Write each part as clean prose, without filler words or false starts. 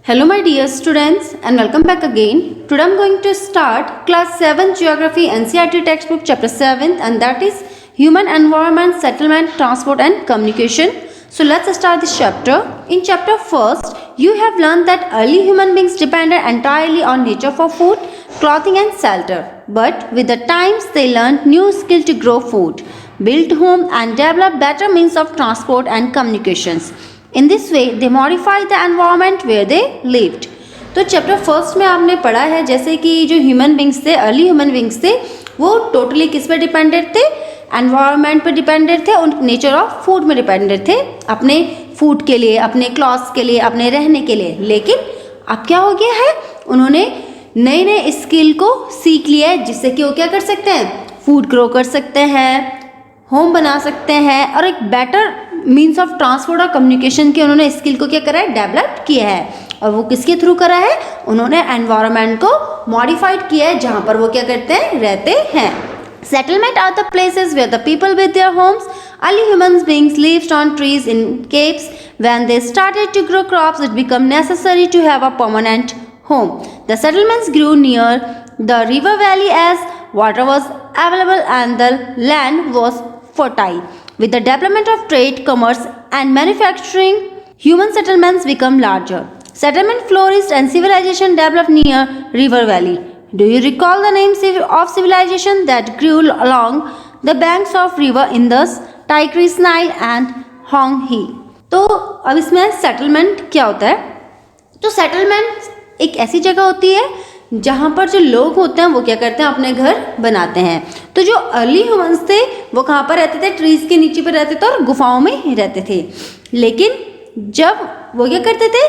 Hello my dear students and welcome back again. Today I am going to start class 7 Geography NCERT textbook chapter 7 and that is Human Environment, Settlement, Transport and Communication. So let's start this chapter. In chapter 1st, you have learned that early human beings depended entirely on nature for food, clothing and shelter. But with the times they learned new skill to grow food, build home and develop better means of transport and communications. In this way, they modified the environment where they lived. तो chapter first में आपने पढ़ा है जैसे कि जो human beings थे, early human beings थे, वो टोटली किस पे डिपेंडेंट थे? एनवायरनमेंट पे डिपेंडेंट थे और नेचर ऑफ फूड में डिपेंडेंट थे, अपने फूड के लिए, अपने क्लॉथ्स के लिए, अपने रहने के लिए. लेकिन अब क्या हो गया है, उन्होंने नए नए स्किल को सीख लिया है जिससे कि वो क्या कर सकते हैं, फूड ग्रो कर सकते हैं, होम बना सकते हैं और एक बेटर मीन्स ऑफ ट्रांसपोर्ट और कम्युनिकेशन के उन्होंने स्किल को क्या करा है, डेवलप किया है. और वो किसके थ्रू करा है, उन्होंने एनवायरनमेंट को मॉडिफाइड किया है जहाँ पर वो क्या करते हैं, रहते हैं. Settlement are the places where the people built their homes. Early human beings lived on trees in caves. When they started to grow crops, it became necessary to have a permanent home. The settlements grew near the river valley as water was available and the land was fertile. With the development of trade, commerce and manufacturing, human settlements became larger. Settlement flourished and civilization developed near river valley. Do you recall the names of civilization that grew along the banks of river Indus, Tigris, Nile and Honghe? तो अब इसमें settlement क्या होता है? तो settlement एक ऐसी जगह होती है जहाँ पर जो लोग होते हैं वो क्या करते हैं, अपने घर बनाते हैं. तो जो अर्ली ह्यूमंस थे वो कहाँ पर रहते थे, ट्रीज के नीचे पर रहते थे और गुफाओं में रहते थे. लेकिन जब वो क्या करते थे,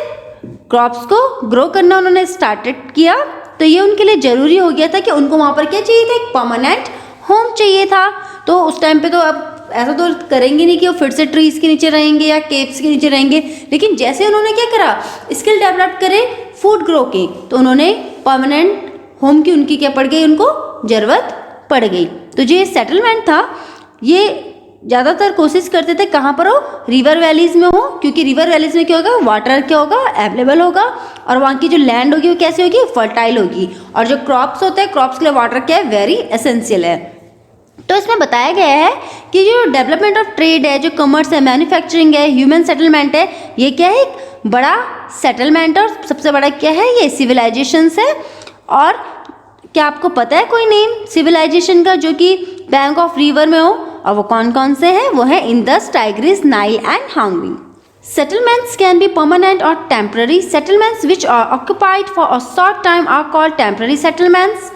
क्रॉप्स को ग्रो करना उन्होंने स्टार्टेड किया तो ये उनके लिए ज़रूरी हो गया था कि उनको वहाँ पर क्या चाहिए था, एक परमानेंट होम चाहिए था. तो उस टाइम पे तो अब ऐसा तो करेंगे नहीं कि वो फिर से ट्रीज के नीचे रहेंगे या केव्स के नीचे रहेंगे. लेकिन जैसे उन्होंने क्या करा, स्किल डेवलप करे फूड ग्रो की, तो उन्होंने परमानेंट होम की उनकी क्या पड़ गई, उनको ज़रूरत पड़ गई. तो जो ये सेटलमेंट था ये ज़्यादातर कोशिश करते थे कहाँ पर हो, रिवर वैलीज में हो, क्योंकि रिवर वैलीज में क्या होगा, वाटर क्या होगा, अवेलेबल होगा और वहाँ की जो लैंड होगी वो कैसी होगी, फर्टाइल होगी. और जो क्रॉप्स होते हैं, क्रॉप्स के लिए वाटर क्या है, वेरी एसेंशियल है. तो इसमें बताया गया है कि जो डेवलपमेंट ऑफ ट्रेड है, जो कॉमर्स है, मैन्युफैक्चरिंग है, ह्यूमन सेटलमेंट है, ये क्या है, एक बड़ा सेटलमेंट और सबसे बड़ा क्या है, ये सिविलाइजेशंस है. और क्या आपको पता है कोई नेम सिविलाइजेशन का जो कि बैंक ऑफ रिवर में हो, और वो कौन कौन से हैं, वो है इंडस, टाइग्रिस, नाइल एंड हांगवी. Settlements can be permanent or temporary. Settlements which are occupied for a short time are called temporary settlements.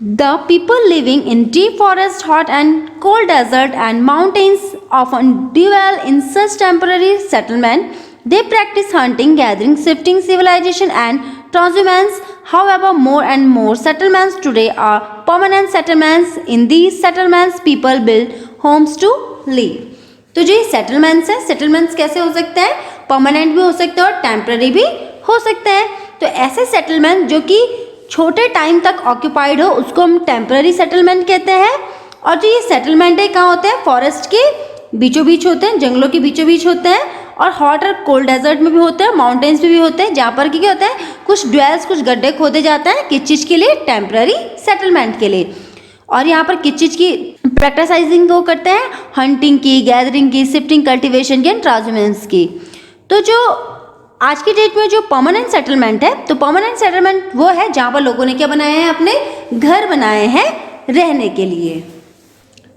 The people living in deep forest, hot and cold desert and mountains often dwell in such temporary settlement. They practice hunting, gathering, shifting, civilization and transhumance. However, more and more settlements today are permanent settlements. In these settlements, people build homes to live. तो जो ये settlements हैं, settlements कैसे हो सकते हैं, permanent भी हो सकते हैं और टेम्पररी भी हो सकते हैं. तो ऐसे सेटलमेंट जो कि छोटे टाइम तक ऑक्यूपाइड हो उसको हम टेम्पररी सेटलमेंट कहते हैं. और जो ये सेटलमेंट है कहाँ होते हैं, फॉरेस्ट के बीचों बीच होते हैं, जंगलों के बीचों बीच होते हैं और हॉट और कोल्ड डेजर्ट में भी होते हैं, माउंटेन्स में भी होते हैं, जहाँ पर क्या होता है, कुछ ड्वेल्स, कुछ गड्ढे खोदे जाते हैं किस चीज़ के लिए, टेम्पररी सेटलमेंट के लिए. और यहाँ पर किस चीज़ की प्रैक्टिसाइजिंग वो करते हैं, हंटिंग की, गैदरिंग की, शिफ्टिंग, कल्टीवेशन की एंड ट्रांसमिनेंस की. तो जो आज की डेट में जो परमानेंट सेटलमेंट है, तो परमानेंट सेटलमेंट वो है जहाँ पर लोगों ने क्या बनाए हैं, अपने घर बनाए हैं रहने के लिए.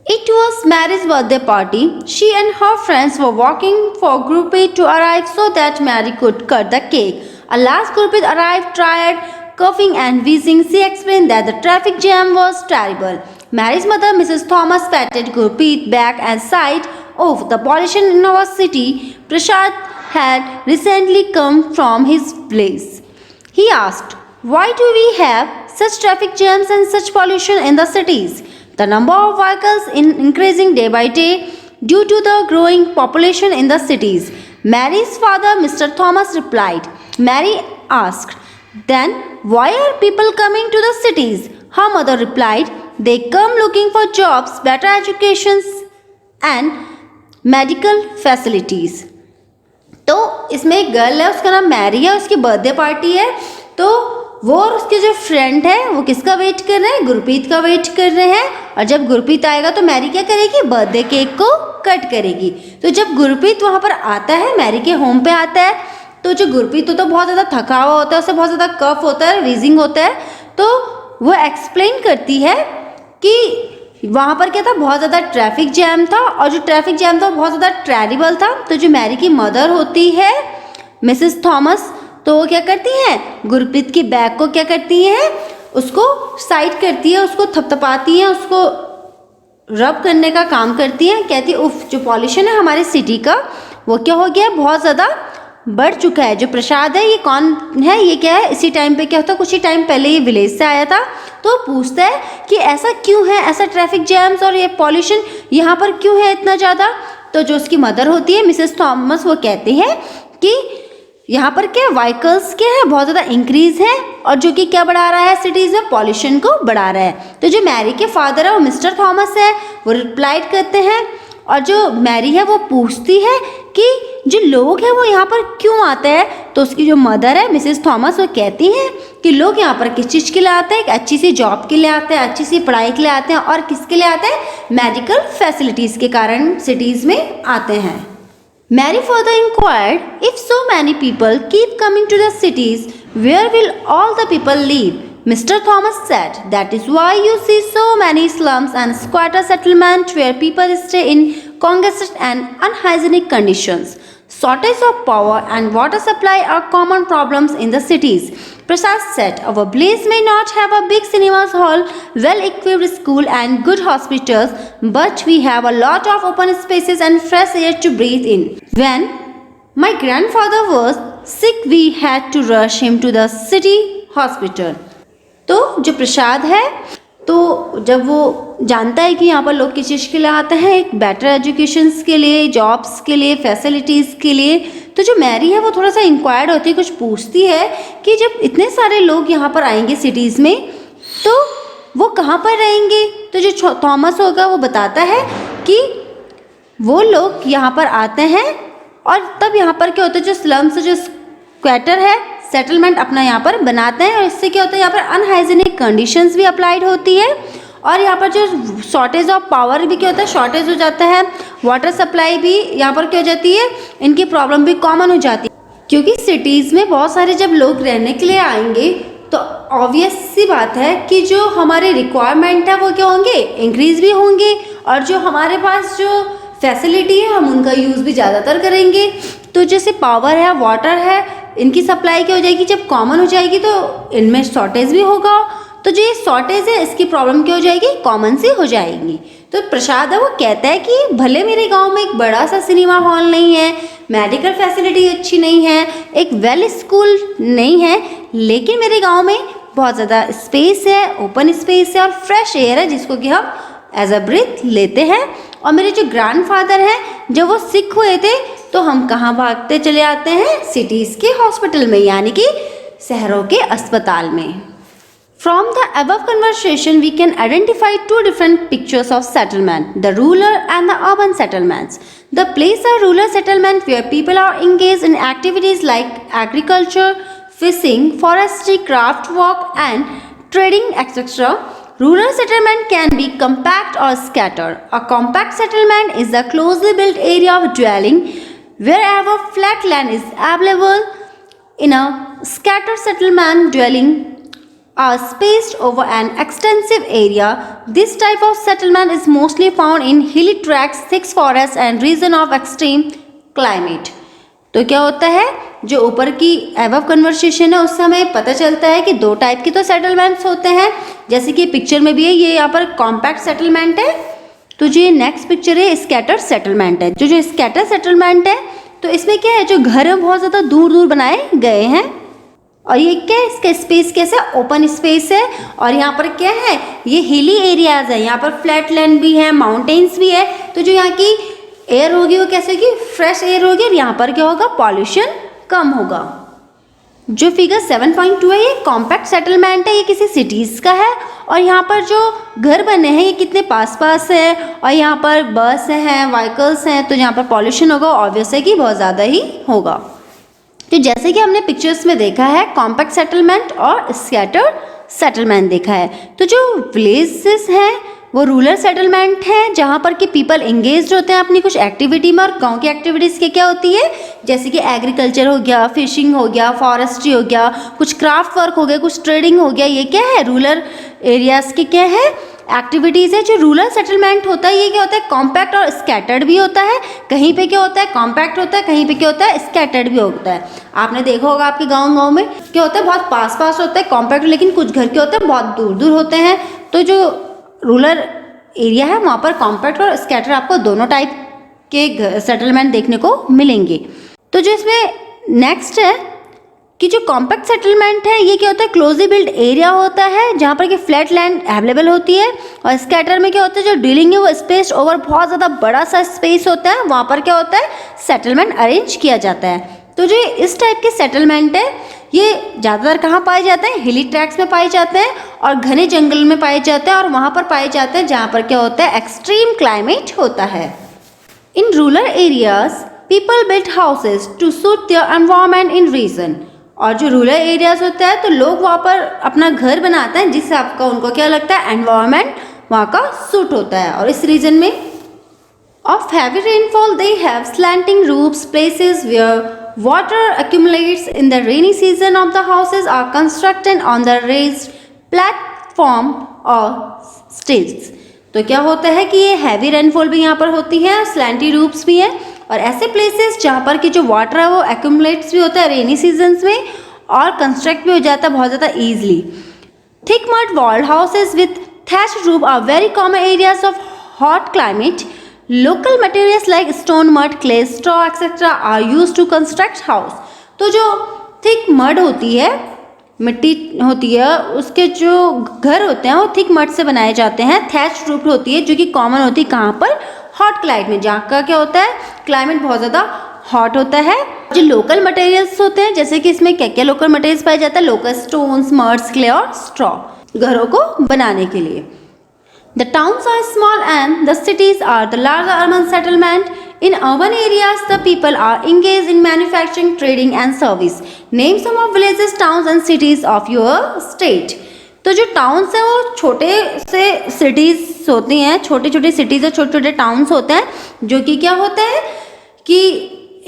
It was Mary's birthday party. She and her friends were walking for Gurpreet to arrive so that Mary could cut the cake. At last Gurpreet arrived, tired, coughing and wheezing. She explained that the traffic jam was terrible. Mary's mother, Mrs. Thomas, patted Gurpreet back and sighed, "Oh, the pollution in our city." Prashad had recently come from his place. He asked, "Why do we have such traffic jams and such pollution in the cities?" The number of vehicles is increasing day by day due to the growing population in the cities. Mary's father, Mr. Thomas, replied. Mary asked, "Then why are people coming to the cities?" Her mother replied, "They come looking for jobs, better education and medical facilities." तो इसमें एक girl है, उसका नाम Mary है, उसकी birthday party है। तो वो और उसके जो फ्रेंड है वो किसका वेट कर रहे हैं? गुरप्रीत का वेट कर रहे हैं। और जब गुरप्रीत आएगा तो मैरी क्या करेगी? बर्थडे केक को कट करेगी। तो जब गुरप्रीत वहाँ पर आता है, मैरी के होम पे आता है, तो जो गुरप्रीत तो बहुत ज़्यादा थका हुआ होता है, उसे बहुत ज़्यादा कफ होता है, वीजिंग होता है। तो वो एक्सप्लेन करती है कि वहाँ पर क्या था, बहुत ज़्यादा ट्रैफिक जैम था, और जो ट्रैफिक जैम था वो बहुत ज़्यादा टेरिबल था। तो जो मैरी की मदर होती है मिसेस थॉमस, तो वो क्या करती हैं? गुरप्रीत की बैग को क्या करती हैं? उसको साइड करती है, उसको थपथपाती हैं, उसको रब करने का काम करती हैं। कहती है उफ, जो पॉल्यूशन है हमारे सिटी का वो क्या हो गया, बहुत ज़्यादा बढ़ चुका है। जो प्रसाद है ये कौन है, ये क्या है? इसी टाइम पे क्या होता है, कुछ ही टाइम पहले ये विलेज से आया था। तो पूछता है कि ऐसा क्यों है, ऐसा ट्रैफिक जैम्स और ये पॉल्यूशन यहाँ पर क्यों है इतना ज़्यादा। तो जो उसकी मदर होती है मिसेस थॉमस, वो कहती है कि यहाँ पर क्या व्हीकल्स क्या है, बहुत ज़्यादा इंक्रीज है, और जो कि क्या बढ़ा रहा है सिटीज़ में, पॉल्यूशन को बढ़ा रहा है। तो जो मैरी के फादर है वो मिस्टर थॉमस है, वो रिप्लाइड करते हैं। और जो मैरी है वो पूछती है कि जो लोग हैं वो यहाँ पर क्यों आते हैं। तो उसकी जो मदर है मिसेस थॉमस, वो कहती हैं कि लोग यहाँ पर किस चीज़ के लिए आते हैं? एक अच्छी सी जॉब के लिए आते हैं, अच्छी सी पढ़ाई के लिए आते हैं, और किसके लिए आते हैं? मेडिकल फैसिलिटीज़ के कारण सिटीज़ में आते हैं। Mary further inquired, if so many people keep coming to the cities, where will all the people live? Mr. Thomas said, that is why you see so many slums and squatter settlements where people stay in congested and unhygienic conditions. Shortage of power and water supply are common problems in the cities. Prasad said, our place may not have a big cinema hall, well-equipped school and good hospitals, but we have a lot of open spaces and fresh air to breathe in. When my grandfather was sick, we had to rush him to the city hospital. तो जो प्रसाद है, तो जब वो जानता है कि यहाँ पर लोग किस चीज़ के लिए आते हैं, एक बेटर एजुकेशंस के लिए, जॉब्स के लिए, फैसिलिटीज़ के लिए, तो जो मैरी है वो थोड़ा सा इंक्वायर्ड होती है, कुछ पूछती है कि जब इतने सारे लोग यहाँ पर आएंगे सिटीज़ में, तो वो कहाँ पर रहेंगे। तो जो थॉमस होगा वो बताता है कि वो लोग यहाँ पर आते हैं, और तब यहाँ पर क्या होता है, जो स्लम्स, जो स्क्वैटर है, सेटलमेंट अपना यहाँ पर बनाते हैं, और इससे क्या होता है, यहाँ पर अनहाइजीनिक कंडीशंस भी अप्लाइड होती है, और यहाँ पर जो शॉर्टेज ऑफ पावर भी क्या होता है, शॉर्टेज हो जाता है, वाटर सप्लाई भी यहाँ पर क्या हो जाती है, इनकी प्रॉब्लम भी कॉमन हो जाती है। क्योंकि सिटीज़ में बहुत सारे जब लोग रहने के लिए आएंगे, तो ऑब्वियस सी बात है कि जो हमारे रिक्वायरमेंट है वो क्या होंगे, इंक्रीज भी होंगे, और जो हमारे पास जो फैसिलिटी है हम उनका यूज़ भी ज़्यादातर करेंगे। तो जैसे पावर है, वाटर है, इनकी सप्लाई क्या हो जाएगी, जब कॉमन हो जाएगी तो इनमें शॉर्टेज भी होगा। तो जो ये शॉर्टेज है इसकी प्रॉब्लम क्या हो जाएगी, कॉमन सी हो जाएगी। तो प्रसाद है वो कहता है कि भले मेरे गांव में एक बड़ा सा सिनेमा हॉल नहीं है, मेडिकल फैसिलिटी अच्छी नहीं है, एक वेल स्कूल नहीं है, लेकिन मेरे गांव में बहुत ज़्यादा स्पेस है, ओपन स्पेस है, और फ्रेश एयर है जिसको कि हम एज अ ब्रीथ लेते हैं। और मेरे जो ग्रैंडफादर हैं, जब वो सिक हुए थे तो हम कहाँ भागते चले आते हैं, सिटीज़ के हॉस्पिटल में, यानी कि शहरों के अस्पताल में। From the above conversation, we can identify two different pictures of settlement, the rural and the urban settlements. The place are rural settlement where people are engaged in activities like agriculture, fishing, forestry, craft work and trading, etc. Rural settlement can be compact or scattered. A compact settlement is a closely built area of dwelling wherever flat land is available. In a scattered settlement, dwelling are spaced over an extensive area. This type of settlement is mostly found in hilly tracts, thick forests and region of extreme climate. तो क्या होता है, जो ऊपर की above conversation है उससे हमें पता चलता है कि दो टाइप की तो सेटलमेंट्स होते हैं, जैसे कि पिक्चर में भी है, ये यहाँ पर कॉम्पैक्ट सेटलमेंट है। तो जो ये नेक्स्ट पिक्चर है स्कैटर सेटलमेंट है। जो स्कैटर सेटलमेंट है तो इसमें क्या है, जो घर है बहुत ज़्यादा दूर दूर बनाए गए हैं, और ये क्या है, इसका स्पेस कैसा, ओपन स्पेस है, और यहाँ पर क्या है, ये हिली एरियाज है, यहाँ पर फ्लैट लैंड भी है, माउंटेन्स भी है। तो जो यहाँ की एयर होगी वो कैसे होगी, फ्रेश एयर होगी, और यहाँ पर क्या होगा, पॉल्यूशन कम होगा। जो फिगर 7.2 है ये कॉम्पैक्ट सेटलमेंट है, ये किसी सिटीज़ का है, और यहाँ पर जो घर बने हैं ये कितने पास पास है, और यहाँ पर बस हैं, व्हीकल्स हैं, तो यहाँ पर पॉल्यूशन होगा ऑब्वियस है कि बहुत ज़्यादा ही होगा। तो जैसे कि हमने पिक्चर्स में देखा है कॉम्पैक्ट सेटलमेंट और स्कैटर्ड सेटलमेंट देखा है। तो जो विलेजेस हैं वो रूरल सेटलमेंट है जहाँ पर कि पीपल एंगेज्ड होते हैं अपनी कुछ एक्टिविटी में। और गांव की एक्टिविटीज़ क्या क्या होती है, जैसे कि एग्रीकल्चर हो गया, फिशिंग हो गया, फॉरेस्ट्री हो गया, कुछ क्राफ्ट वर्क हो गया, कुछ ट्रेडिंग हो गया। ये क्या है, रूरल एरियाज़ के क्या है, एक्टिविटीज़ है। जो रूरल सेटलमेंट होता है ये क्या होता है, कॉम्पैक्ट और स्कैटर्ड भी होता है। कहीं पे क्या होता है, कॉम्पैक्ट होता है, कहीं पे क्या होता है, स्कैटर्ड भी होता है। आपने देखा होगा आपके गांव में क्या होता है, बहुत पास पास होता है कॉम्पैक्ट, लेकिन कुछ घर के होते हैं बहुत दूर दूर होते हैं। तो जो रूरल एरिया है वहाँ पर कॉम्पैक्ट और स्कैटर आपको दोनों टाइप के सेटलमेंट देखने को मिलेंगे। तो जो इसमें नेक्स्ट है कि जो कॉम्पैक्ट सेटलमेंट है ये क्या होता है, क्लोजली बिल्ड एरिया होता है जहाँ पर कि फ्लैट लैंड अवेलेबल होती है। और स्कैटर में क्या होता है, जो डीलिंग है वो स्पेस ओवर बहुत ज़्यादा बड़ा सा स्पेस होता है, वहाँ पर क्या होता है, सेटलमेंट अरेंज किया जाता है। तो जो इस टाइप के सेटलमेंट है ये ज़्यादातर कहाँ पाए जाते हैं, हिली ट्रैक्स में पाए जाते हैं और घने जंगल में पाए जाते हैं, और वहाँ पर पाए जाते हैं जहाँ पर क्या होता है, एक्सट्रीम क्लाइमेट होता है। In rural areas people build houses to suit their environment in region. और जो रूरल एरियाज होता है तो लोग वहाँ पर अपना घर बनाते हैं जिससे आपका उनको क्या लगता है, एनवायरनमेंट वहाँ का सूट होता है। और इस रीजन में of heavy rainfall they have slanting roofs, places where water accumulates in the rainy season of the houses are constructed on the raised platform or stilts। तो क्या होता है कि ये हैवी रेनफॉल भी यहाँ पर होती है, स्लैंटी रूफ्स भी हैं, और ऐसे प्लेसेस जहाँ पर कि जो वाटर है वो एक्यूमुलेट्स भी होता है रेनी सीजन्स में और कंस्ट्रक्ट भी हो जाता है बहुत ज़्यादा easily. Thick mud walled houses with thatched roof are very common areas of hot climate. Local materials like stone, mud, clay, straw, etc. are used to construct house। तो जो thick mud होती है, मिट्टी होती है, उसके जो घर होते हैं वो thick mud से बनाए जाते हैं। thatched roof होती है जो कि कॉमन होती है कहाँ पर, हॉट क्लाइमेट में, जहाँ का क्या होता है, क्लाइमेट बहुत ज़्यादा हॉट होता है। जो लोकल मटेरियल्स होते हैं जैसे कि इसमें क्या क्या लोकल मटेरियल्स पाए जाता है, लोकल स्टोन्स, मड्स, क्ले और स्ट्रॉ घरों को बनाने के लिए। The towns are small and the cities are the larger urban settlement। In urban areas, the people are engaged in manufacturing, trading and service। Name some of villages, towns and cities of your state। तो जो towns हैं वो छोटे से cities होती हैं, छोटी छोटी सिटीज़ और छोटे छोटे टाउन्स होते हैं जो कि क्या होते हैं कि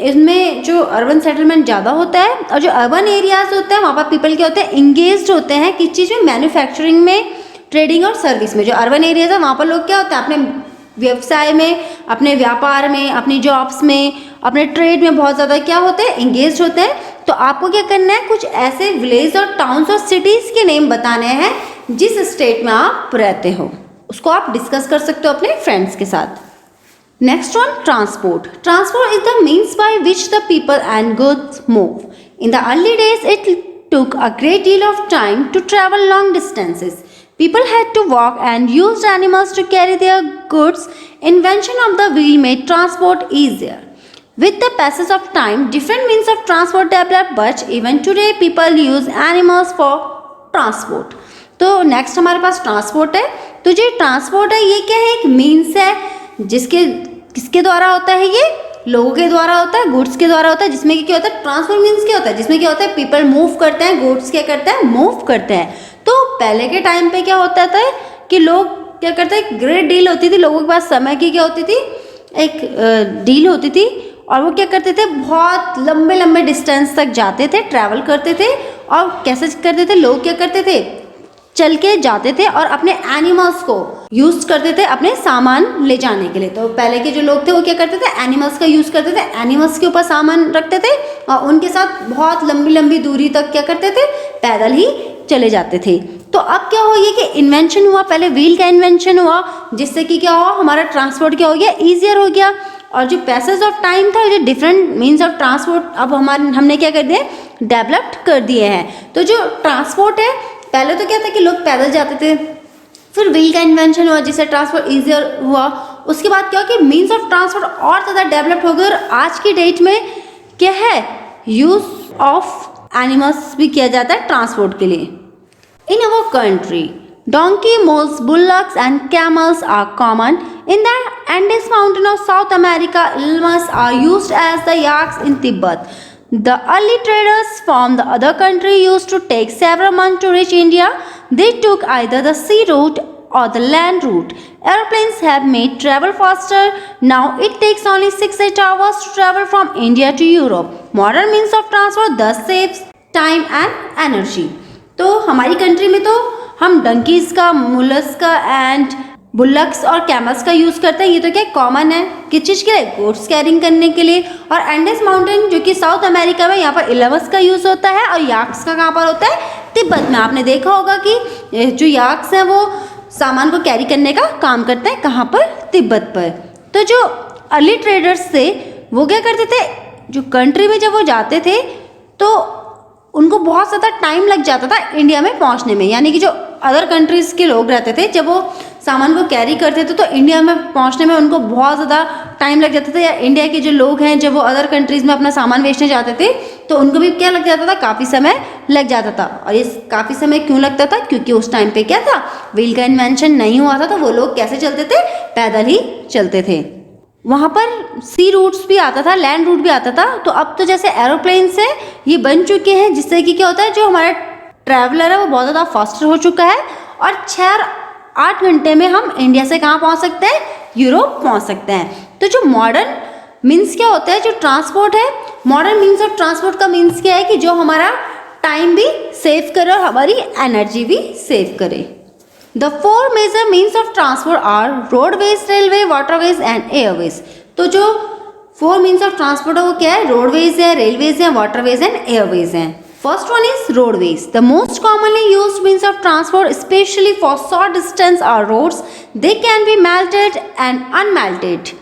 इसमें जो अर्बन सेटलमेंट ज़्यादा होता है। और जो अर्बन एरियाज होते हैं वहाँ पर पीपल क्या होते हैं, इंगेज्ड होते हैं किस चीज़ में, मैन्युफैक्चरिंग में, ट्रेडिंग और सर्विस में। जो अर्बन एरियाज है वहाँ पर लोग क्या होते हैं, अपने व्यवसाय में, अपने व्यापार में, अपनी जॉब्स में, अपने ट्रेड में बहुत ज़्यादा क्या होते हैं, इंगेज होते हैं। तो आपको क्या करना है, कुछ ऐसे विलेज और टाउन्स और सिटीज़ के नेम बताने हैं जिस स्टेट में आप रहते हो, उसको आप डिस्कस कर सकते हो अपने फ्रेंड्स के साथ। Next one, transport. Transport is the means by which the people and goods move. In the early days it took a great deal of time to travel long distances। People had to walk and used animals to carry their goods। Invention of the wheel made transport easier। With the passage of time, different means of transport developed, but even today people use animals for transport। तो next हमारे पास transport है। तो जो transport है ये क्या है, एक मीन्स है जिसके किसके द्वारा होता है, ये लोगों के द्वारा होता है, गुड्स के द्वारा होता है, जिसमें कि क्या होता है, ट्रांसपोर्ट मीन्स क्या होता है, जिसमें क्या होता है, पीपल मूव करते हैं, गुड्स क्या करते हैं, मूव करते हैं। तो पहले के टाइम पे क्या होता था कि लोग क्या करते हैं, ग्रेट डील होती थी, लोगों के पास समय की क्या होती थी, एक डील होती थी, और वो क्या करते थे, बहुत लंबे लंबे डिस्टेंस तक जाते थे, ट्रैवल करते थे। और कैसे करते थे, लोग क्या करते थे, चल के जाते थे और अपने एनिमल्स को यूज करते थे अपने सामान ले जाने के लिए। तो पहले के जो लोग थे वो क्या करते थे, एनिमल्स का यूज करते थे, एनिमल्स के ऊपर सामान रखते थे और उनके साथ बहुत लंबी लंबी दूरी तक क्या करते थे, पैदल ही चले जाते थे। तो अब क्या हो गया कि इन्वेंशन हुआ, पहले व्हील का इन्वेंशन हुआ जिससे कि क्या हुआ, हमारा ट्रांसपोर्ट क्या हो गया, ईजियर हो गया। और जो पैसेज ऑफ टाइम था, जो डिफरेंट मीन्स ऑफ ट्रांसपोर्ट अब हमने क्या कर दिया, डेवलप्ड कर दिए हैं। तो जो ट्रांसपोर्ट है, पहले तो क्या था कि लोग पैदल जाते थे, फिर व्हील का इन्वेंशन हुआ जिससे ट्रांसपोर्ट ईजियर हुआ। उसके बाद क्या हो कि मीन्स ऑफ ट्रांसपोर्ट और ज़्यादा डेवलप हो गए और आज की डेट में क्या है, यूज ऑफ एनिमल्स भी किया जाता है ट्रांसपोर्ट के लिए। In our country, Donkey, mules, bullocks and camels are common. In the Andes mountain of South America, llamas are used as the yaks in Tibet. The early traders from the other country used to take several months to reach India. They took either the sea route or the land route. Airplanes have made travel faster. Now it takes only 6-8 hours to travel from India to Europe. Modern means of transport thus saves time and energy. तो हमारी country में तो हम donkeys का, मुलस का and बुल्लक्स और camels का use करते हैं. ये तो क्या कॉमन है. किस चीज़ के लिए? गुड्स कैरिंग करने के लिए. और एंडेस माउंटेन जो कि साउथ अमेरिका में, यहाँ पर इलेवस का यूज़ होता है. और याक्स का कहाँ पर होता है? तिब्बत में. आपने देखा होगा कि जो याक्स हैं वो सामान को कैरी करने का काम करते हैं. कहाँ पर? तिब्बत पर. तो जो अर्ली ट्रेडर्स थे वो क्या करते थे, जो कंट्री में जब वो जाते थे तो उनको बहुत ज़्यादा टाइम लग जाता था इंडिया में पहुंचने में. यानी कि जो अदर कंट्रीज़ के लोग रहते थे, जब वो सामान को कैरी करते थे तो इंडिया में पहुंचने में उनको बहुत ज़्यादा टाइम लग जाता था. या इंडिया के जो लोग हैं जब वो अदर कंट्रीज़ में अपना सामान बेचने जाते थे तो उनको भी क्या लग जाता था? काफ़ी समय लग जाता था. और ये काफ़ी समय क्यों लगता था? क्योंकि उस टाइम पे क्या था, व्हील का इन्वेंशन नहीं हुआ था. तो वो लोग कैसे चलते थे? पैदल ही चलते थे. वहाँ पर सी रूट्स भी आता था, लैंड रूट भी आता था. तो अब तो जैसे एरोप्लेन्स है ये बन चुके हैं, जिससे कि क्या होता है, जो हमारा ट्रैवलर है वो बहुत ज़्यादा फास्टर हो चुका है. और 6-8 घंटे में हम इंडिया से कहाँ पहुँच सकते हैं? यूरोप पहुँच सकते हैं. तो जो मॉडर्न मीन्स क्या होता है, जो ट्रांसपोर्ट है, मॉडर्न मीन्स ऑफ ट्रांसपोर्ट का मीन्स क्या है कि जो हमारा टाइम भी सेव करे और हमारी एनर्जी भी सेव करे. The 4 major means of transport are roadways, railway, waterways and airways. तो जो 4 means of transport है वो क्या है? रोडवेज है, रेलवेज है, वाटरवेज एंड एयरवेज हैं. First one is roadways. The most commonly used means of transport, especially for short distance, are roads. They can be melted and unmelted.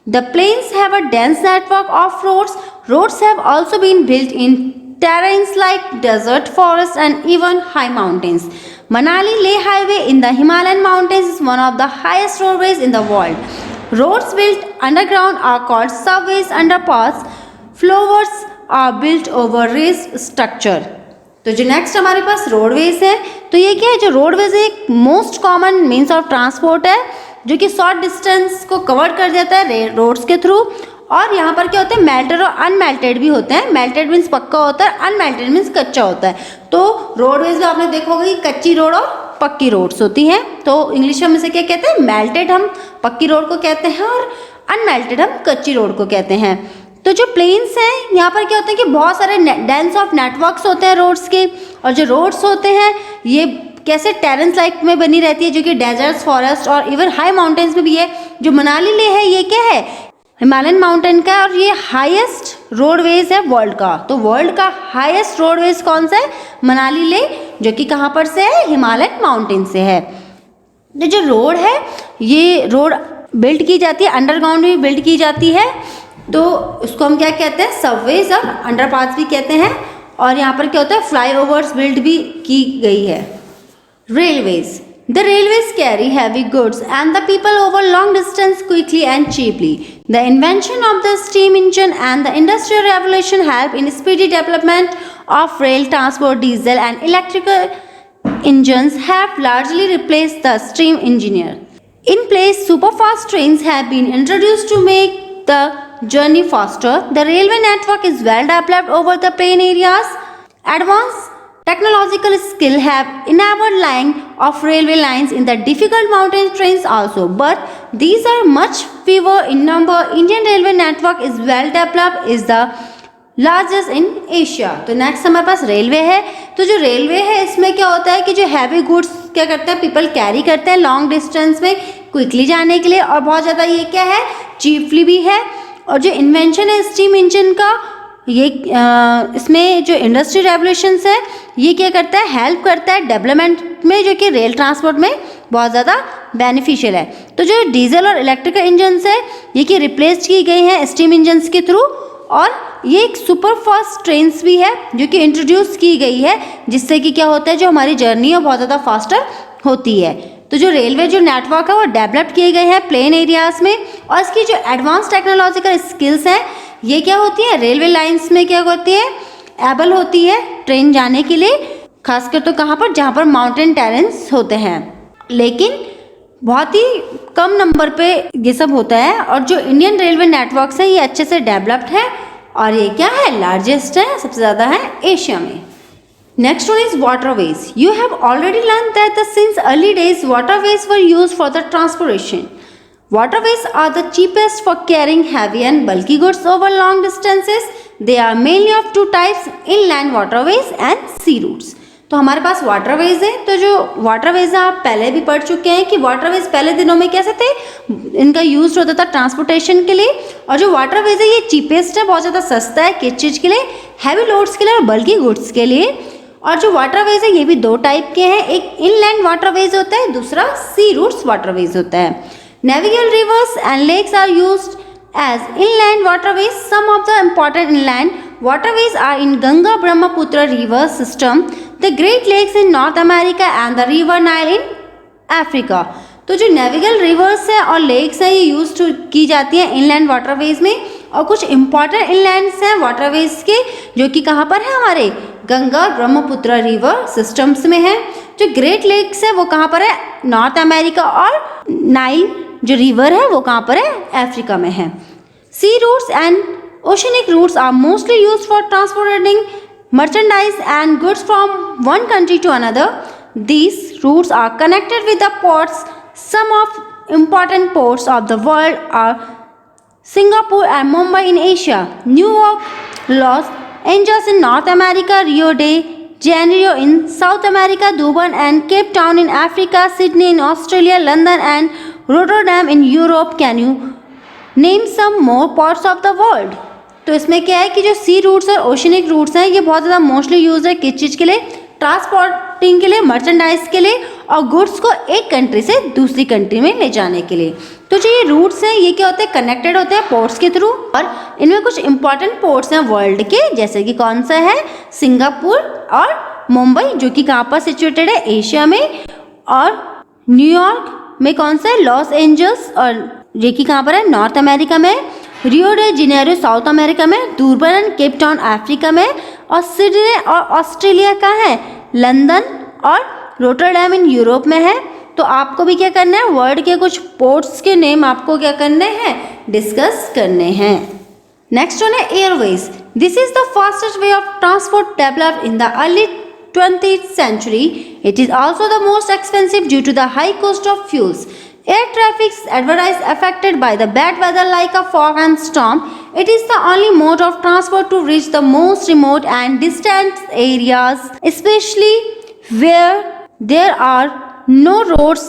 The plains have a dense network of roads. Roads have also been built in terrains like desert, forest and even high mountains. Manali-Leh highway in the Himalayan mountains is one of the highest roadways in the world. Roads built underground are called subways. Underpass flowers are built over raised structure. तो जो next हमारे पास roadways है, तो ये क्या है? जो roadways एक most common means of transport है जो कि शॉर्ट डिस्टेंस को कवर कर देता है रोड्स के थ्रू. और यहाँ पर क्या होता है? मेल्टेड और अनमेल्टेड भी होते हैं. मेल्टेड मीन्स पक्का होता है, अनमेल्टेड मीन्स कच्चा होता है. तो रोडवेज में आपने देखा होगा कि कच्ची रोड और पक्की रोड्स होती हैं. तो इंग्लिश में हम इसे क्या कहते हैं? मेल्टेड हम पक्की रोड को कहते हैं और अनमेल्टेड हम कच्ची रोड को कहते हैं. तो जो प्लेन्स हैं यहाँ पर क्या होता है कि बहुत सारे डेंस ऑफ नेटवर्क्स होते हैं रोड्स के. और जो रोड्स होते हैं ये कैसे टेरेंस लाइक में बनी रहती है, जो कि डेजर्ट्स, फॉरेस्ट और इवन हाई माउंटेन्स में भी है. जो मनाली लेह है ये क्या है? हिमालयन माउंटेन का. और ये हाईएस्ट रोडवेज है वर्ल्ड का. तो वर्ल्ड का हाईएस्ट रोडवेज कौन सा है? मनाली लेह, जो कि कहाँ पर से है? हिमालयन माउंटेन से है. जो रोड है ये रोड बिल्ड की जाती है, अंडरग्राउंड भी बिल्ड की जाती है. तो उसको हम क्या कहते हैं? सबवेज और अंडरपास भी कहते हैं. और यहाँ पर क्या होता है? फ्लाईओवर्स बिल्ड भी की गई है. Railways. The railways carry heavy goods and the people over long distance quickly and cheaply. The invention of the steam engine and the industrial revolution helped in speedy development of rail transport. Diesel and electrical engines have largely replaced the steam engine. In place, superfast trains have been introduced to make the journey faster. The railway network is well developed over the plain areas. Advanced technological skill have enabled laying of railway lines in the difficult mountain trains also, but these are much fewer in number. Indian railway network is well developed, is the largest in Asia. तो next हमारे पास railway है. तो जो railway है इसमें क्या होता है कि जो हैवी गुड्स क्या करते हैं? पीपल कैरी करते हैं लॉन्ग डिस्टेंस में क्विकली जाने के लिए. और बहुत ज़्यादा ये क्या है? चीपली भी है. और जो इन्वेंशन है स्टीम इंजन का, ये इसमें जो इंडस्ट्री रेवोल्यूशंस है ये क्या करता है? हेल्प करता है डेवलपमेंट में, जो कि रेल ट्रांसपोर्ट में बहुत ज़्यादा बेनिफिशियल है. तो जो डीजल और इलेक्ट्रिकल इंजन्स है ये कि रिप्लेस की गई हैं स्टीम इंजन्स के थ्रू. और ये एक सुपर फास्ट ट्रेन्स भी है जो कि इंट्रोड्यूस की गई है, जिससे कि क्या होता है? जो हमारी जर्नी है बहुत ज़्यादा फास्टर होती है. तो जो रेलवे जो नेटवर्क है वो डेवलप किए गए हैं प्लेन एरियाज़ में. और इसकी जो एडवांस टेक्नोलॉजिकल स्किल्स हैं ये क्या होती है? रेलवे लाइंस में क्या होती है? एबल होती है ट्रेन जाने के लिए, खासकर तो कहाँ पर? जहाँ पर माउंटेन टेरेंस होते हैं. लेकिन बहुत ही कम नंबर पे ये सब होता है। और जो इंडियन रेलवे नेटवर्क्स है ये अच्छे से डेवलप्ड है और ये क्या है, लार्जेस्ट है, सबसे ज़्यादा है एशिया में। Next one is waterways. You have already learned that since early days waterways were used for the transportation. Waterways are the cheapest for carrying heavy and bulky goods over long distances. They are mainly of two types, inland waterways and sea routes. तो हमारे पास waterways है। तो जो waterways है आप पहले भी पढ़ चुके हैं कि वाटरवेज पहले दिनों में कैसे थे, इनका यूज होता था ट्रांसपोर्टेशन के लिए। और जो वाटरवेज है ये चीपेस्ट है, बहुत ज़्यादा सस्ता है किस चीज़ के लिए, हैवी लोड्स के लिए और बल्कि गुड्स के लिए। और जो वाटरवेज है ये भी दो टाइप के हैं, एक इनलैंड वाटरवेज होता है, दूसरा सी रूट्स वाटरवेज होता है। Navigable rivers and lakes are used as inland waterways. Some of the important inland waterways are in Ganga Brahmaputra river system, the Great Lakes in North America and the River Nile in Africa. तो जो navigable reverse है और lakes है ये use की जाती है inland waterways में। और कुछ इंपॉर्टेंट इनलैंड्स हैं वाटरवेज के जो कि कहाँ पर है, हमारे गंगा और ब्रह्मपुत्र रिवर सिस्टम्स में है। जो ग्रेट लेक्स है वो कहाँ पर है, नॉर्थ अमेरिका, और नाइल जो रिवर है वो कहाँ पर है, अफ्रीका में है। Sea routes and oceanic routes are mostly used for transporting merchandise and goods from one country to another. These routes are connected with the ports. Some of important ports of the world are Singapore and Mumbai in Asia, New York, Los Angeles in North America, Rio de Janeiro in South America, Durban and Cape Town in Africa, Sydney in Australia, London and Rotterdam in Europe. Can you name some more ports of the world? तो इसमें क्या है कि जो sea routes और oceanic roots हैं ये बहुत ज़्यादा मोस्टली यूज है किस चीज़ के लिए, ट्रांसपोर्टिंग के लिए, मर्चेंडाइज के लिए और गुड्स को एक कंट्री से दूसरी कंट्री में ले जाने के लिए। तो जो ये रूट्स हैं ये क्या होते हैं, कनेक्टेड होते हैं पोर्ट्स के थ्रू। और इनमें कुछ इंपॉर्टेंट पोर्ट्स हैं वर्ल्ड के, जैसे कि कौन सा है, सिंगापुर और मुंबई जो कि कहाँ पर सिचुएटेड है, एशिया में। और न्यूयॉर्क में कौन सा है, लॉस एंजल्स, और जो कि कहाँ पर है, नॉर्थ अमेरिका में। Rio de Janeiro south America में, दुर्बन एंड केप टाउन अफ्रीका में, और सिडनी और ऑस्ट्रेलिया का है, लंदन और रोटरडैम इन यूरोप में है। तो आपको भी क्या करना है, वर्ल्ड के कुछ पोर्ट्स के नेम आपको क्या करने हैं, डिस्कस करने हैं। नेक्स्ट वन है Airways. This is the fastest way of transport developed in the early 20th century. It is also the most expensive due to the high cost of fuels. Air traffic is advertised affected by the bad weather like a fog and storm. It is the only mode of transport to reach the most remote and distant areas, especially where there are no roads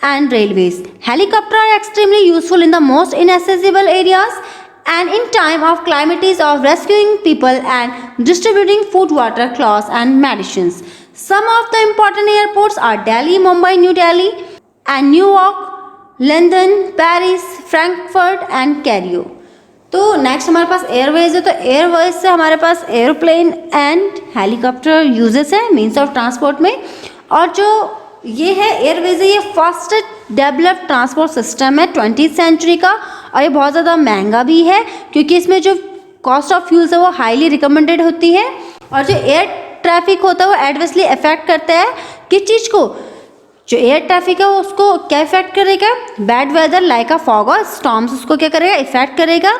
and railways. Helicopters are extremely useful in the most inaccessible areas and in time of calamities of rescuing people and distributing food, water, clothes and medicines. Some of the important airports are Delhi, Mumbai, New Delhi and New York, London, Paris, Frankfurt and Cairo. तो next हमारे पास Airways है। तो Airways से हमारे पास aeroplane and helicopter uses है means of transport में। और जो ये है एयरवेज है ये फास्टेस्ट डेवलप्ड ट्रांसपोर्ट सिस्टम है 20th सेंचुरी का। और ये बहुत ज़्यादा महंगा भी है क्योंकि इसमें जो कॉस्ट ऑफ फ्यूल्स है वो हाईली रिकमेंडेड होती है। और जो एयर ट्रैफिक होता है वो एडवर्सली अफेक्ट करता है किस चीज़ को, जो एयर ट्रैफिक है उसको क्या इफेक्ट करेगा, bad weather like a fog और स्टॉर्म्स उसको क्या करेगा, इफेक्ट करेगा।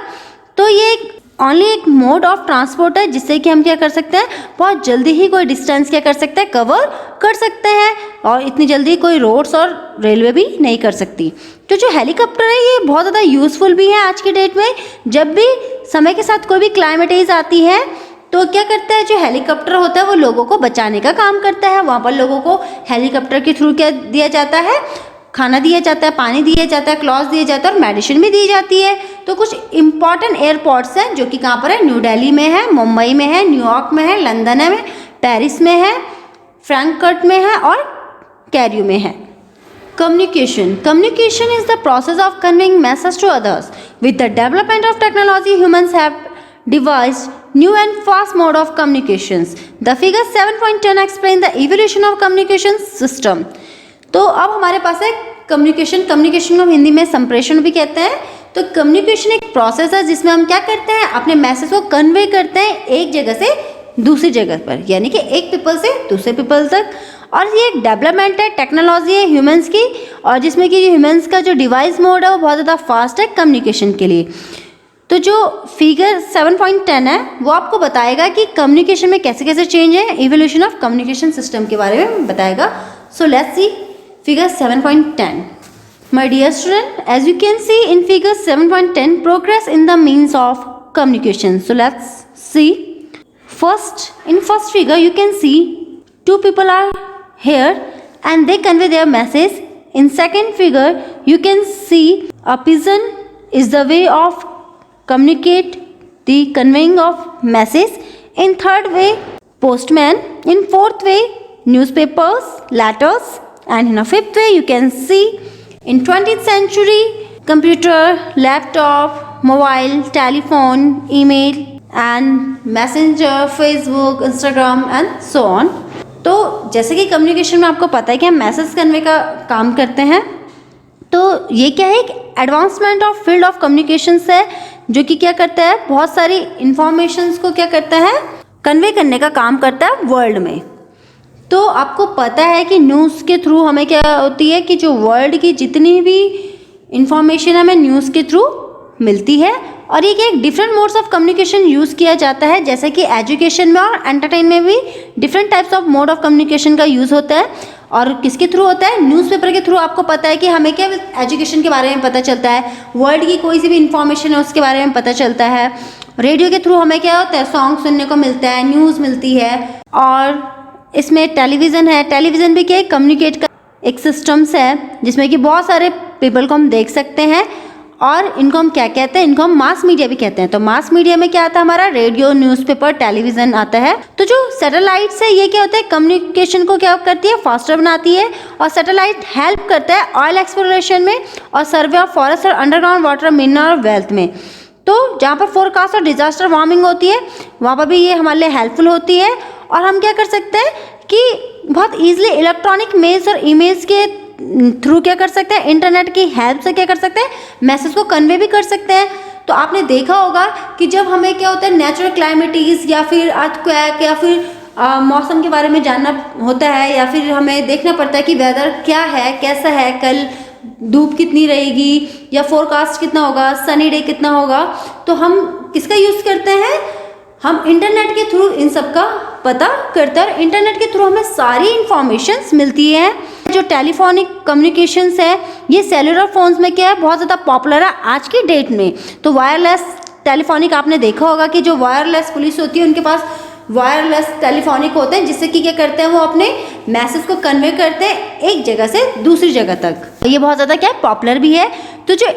तो ये ओनली एक मोड ऑफ ट्रांसपोर्ट है जिससे कि हम क्या कर सकते हैं, बहुत जल्दी ही कोई डिस्टेंस क्या कर सकते हैं, कवर कर सकते हैं। और इतनी जल्दी कोई रोड्स और रेलवे भी नहीं कर सकती। तो जो हेलीकॉप्टर है ये बहुत ज़्यादा यूज़फुल भी है आज की डेट में। जब भी समय के साथ कोई भी क्लाइमेटाइज आती है तो क्या करता है, जो हेलीकॉप्टर होता है वो लोगों को बचाने का काम करता है। वहाँ पर लोगों को हेलीकॉप्टर के थ्रू क्या दिया जाता है, खाना दिया जाता है, पानी दिया जाता है, क्लॉथ्स दिए जाता है और मेडिसिन भी दी जाती है। तो कुछ इंपॉर्टेंट एयरपोर्ट्स हैं जो कि कहाँ पर है, न्यू दिल्ली में है, मुंबई में है, न्यूयॉर्क में है, लंदन में, पेरिस में है, फ्रैंकफर्ट में है और कैरियो में है। Communication. Communication is the process of conveying message to others. With the development of technology, humans have devised new and fast mode of communications. The figure 7.10 explain the evolution of communication system. तो अब हमारे पास है communication. Communication को हिंदी में संप्रेषण भी कहते हैं। तो कम्युनिकेशन एक प्रोसेस है जिसमें हम क्या करते हैं, अपने मैसेज को कन्वे करते हैं एक जगह से दूसरी जगह पर, यानी कि एक पीपल से दूसरे पीपल तक। और ये एक डेवलपमेंट है, टेक्नोलॉजी है ह्यूमंस की, और जिसमें कि ह्यूमंस का जो डिवाइस मोड है वो बहुत ज़्यादा फास्ट है कम्युनिकेशन के लिए। तो जो फिगर 7.10 है वो आपको बताएगा कि कम्युनिकेशन में कैसे कैसे चेंज है, इवोल्यूशन ऑफ कम्युनिकेशन सिस्टम के बारे में बताएगा। So let's see figure 7.10। My dear student, as you can see in figure 7.10, progress in the means of communication. So let's see. In first figure you can see two people are here and they convey their message. In second figure you can see a pigeon is the way of communicate the conveying of message. In third way postman. In fourth way newspapers, letters, and in a fifth way you can see in 20th century computer, laptop, mobile, telephone, email and messenger, Facebook, Instagram and so on. तो जैसे कि communication में आपको पता है कि हम message convey का काम करते हैं, तो ये क्या है, एक advancement of field of communications है जो कि क्या करता है, बहुत सारी इंफॉर्मेशंस को क्या करता है, कन्वे करने का काम करता है वर्ल्ड में। तो आपको पता है कि न्यूज़ के थ्रू हमें क्या होती है कि जो वर्ल्ड की जितनी भी इंफॉर्मेशन हमें न्यूज़ के थ्रू मिलती है, और ये कि एक different modes of communication use किया जाता है, जैसे कि एजुकेशन में और एंटरटेन में भी different types of mode of communication का यूज़ होता है। और किसके थ्रू होता है, न्यूज़पेपर के थ्रू। आपको पता है कि हमें क्या एजुकेशन के बारे में पता चलता है, वर्ल्ड की कोई सी भी इंफॉर्मेशन है उसके बारे में पता चलता है। रेडियो के थ्रू हमें क्या होता है, सॉन्ग सुनने को मिलता है, न्यूज़ मिलती है। और इसमें टेलीविज़न है, टेलीविज़न भी क्या कम्युनिकेट का एक सिस्टम्स है जिसमें कि बहुत सारे पीपल को हम देख सकते हैं, और इनको हम क्या कहते हैं, इनको हम मास मीडिया भी कहते हैं। तो मास मीडिया में क्या आता है, हमारा रेडियो, न्यूज़पेपर, टेलीविज़न आता है। तो जो सैटेलाइट्स है ये क्या होता है, कम्युनिकेशन को क्या करती है, फास्टर बनाती है। और सैटेलाइट हेल्प करता है ऑयल एक्सप्लोरेशन में और सर्वे ऑफ फॉरेस्ट और अंडरग्राउंड वाटर, मिनरल और वेल्थ में। तो जहाँ पर फोरकास्ट और डिजास्टर वार्मिंग होती है वहाँ पर भी ये हमारे लिए हेल्पफुल होती है। और हम क्या कर सकते हैं कि बहुत ईजिली इलेक्ट्रॉनिक मेल्स और ईमेल्स के थ्रू क्या कर सकते हैं, इंटरनेट की हेल्प से क्या कर सकते हैं, मैसेज को कन्वे भी कर सकते हैं। तो आपने देखा होगा कि जब हमें क्या होता है, नेचुरल क्लाइमेटीज या फिर अर्थक्वेक या फिर मौसम के बारे में जानना होता है, या फिर हमें देखना पड़ता है कि वेदर क्या है, कैसा है, कल धूप कितनी रहेगी या फोरकास्ट कितना होगा, सनी डे कितना होगा, तो हम किसका यूज़ करते हैं, हम इंटरनेट के थ्रू इन सब का पता करते हैं। इंटरनेट के थ्रू हमें सारी इंफॉर्मेशंस मिलती है। जो टेलीफोनिक कम्युनिकेशंस है ये सेलुलर फोन्स में क्या है, बहुत ज़्यादा पॉपुलर है आज की डेट में। तो वायरलेस टेलीफोनिक आपने देखा होगा कि जो वायरलेस पुलिस होती है उनके पास वायरलेस टेलीफोनिक होते हैं, जिससे कि क्या करते हैं, वो अपने मैसेज को कन्वे करते हैं एक जगह से दूसरी जगह तक। ये बहुत ज़्यादा क्या है, पॉपुलर भी है। तो जो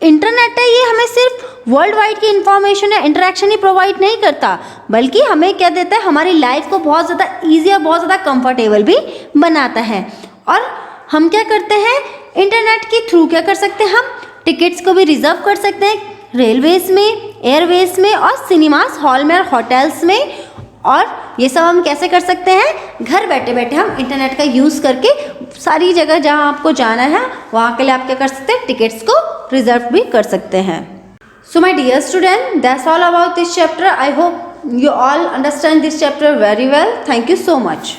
इंटरनेट है ये हमें सिर्फ वर्ल्ड वाइड की इंफॉर्मेशन या इंटरेक्शन ही प्रोवाइड नहीं करता, बल्कि हमें क्या देता है, हमारी लाइफ को बहुत ज़्यादा ईजी और बहुत ज़्यादा कंफर्टेबल भी बनाता है। और हम क्या करते हैं, इंटरनेट के थ्रू क्या कर सकते हैं, हम टिकट्स को भी रिजर्व कर सकते हैं रेलवेज में, एयरवेज में और सिनेमास हॉल में और होटल्स में। और ये सब हम कैसे कर सकते हैं, घर बैठे बैठे हम इंटरनेट का यूज़ करके सारी जगह जहाँ आपको जाना है वहाँ के लिए आप क्या कर सकते हैं, टिकट्स को रिजर्व भी कर सकते हैं। So my dear student, that's all about this chapter. I hope you all understand this chapter very well. Thank you so much.